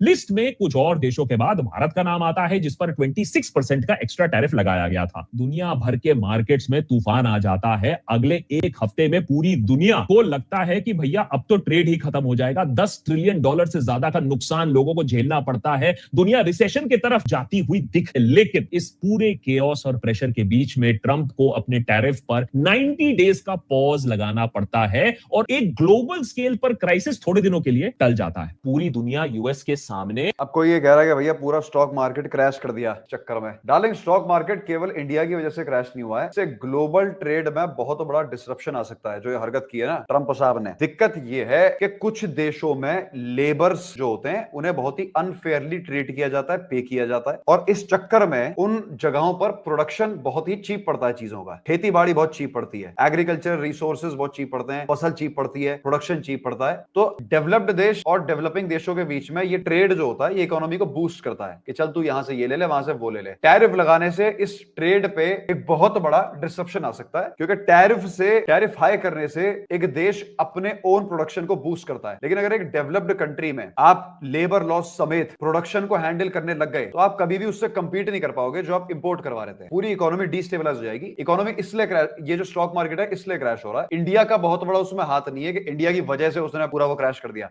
List में कुछ और देशों के बाद भारत का नाम आता है, जिस पर 26% का एक्स्ट्रा टैरिफ लगाया गया था। दुनिया भर के मार्केट्स में तूफान आ जाता है। अगले एक हफ्ते में पूरी दुनिया को लगता है कि भैया अब तो ट्रेड ही खत्म हो जाएगा। $10 ट्रिलियन से ज्यादा का नुकसान लोगों को झेलना पड़ता है। दुनिया रिसेशन की तरफ जाती हुई दिख, लेकिन इस पूरे केओस और प्रेशर के बीच में ट्रंप को अपने टैरिफ पर 90 डेज का पॉज लगाना पड़ता है और एक ग्लोबल स्केल पर क्राइसिस थोड़े दिनों के लिए टल जाता है। पूरी दुनिया यूएस के सामने। अब कोई ये कह रहा है कि भैया पूरा स्टॉक मार्केट क्रैश कर दिया चक्कर में। डार्लिंग, स्टॉक मार्केट केवल इंडिया की वजह से क्रैश नहीं हुआ है, इससे ग्लोबल ट्रेड में बहुत बड़ा डिसरप्शन आ सकता है। जो ये हरकत की है ना ट्रंप साहब ने, दिक्कत ये है कि कुछ देशों में लेबर्स जो होते हैं उन्हें बहुत ही अनफेयरली ट्रीट किया जाता है, पे किया जाता है, और इस चक्कर में उन जगहों पर प्रोडक्शन बहुत ही चीप पड़ता है। चीजों का खेती बाड़ी बहुत चीप पड़ती है, एग्रीकल्चर रिसोर्सेज बहुत चीप पड़ते हैं, फसल चीप पड़ती है, प्रोडक्शन चीप पड़ता है। तो डेवलप्ड देश और डेवलपिंग देशों के बीच में ये ट्रेड जो होता है ये इकोनॉमी को बूस्ट करता है कि चल तू यहां से ये ले ले, वहां से वो ले ले। टैरिफ लगाने से इस ट्रेड पे एक बहुत बड़ा डिसरप्शन आ सकता है, क्योंकि टैरिफ हाई करने से एक देश अपने ओन प्रोडक्शन को बूस्ट करता है। लेकिन अगर एक डेवलप्ड कंट्री में आप लेबर लॉस समेत प्रोडक्शन को हैंडल करने लग गए तो आप कभी भी उससे कंपीट नहीं कर पाओगे जो आप इंपोर्ट करवा रहे थे। पूरी इकोनॉमी डिस्टेबलाइज हो जाएगी। इकोनॉमी इसलिए ये जो स्टॉक मार्केट है इसलिए क्रैश हो रहा है। इंडिया का बहुत बड़ा उसमें हाथ नहीं है कि इंडिया की वजह से उसने पूरा वो क्रैश कर दिया।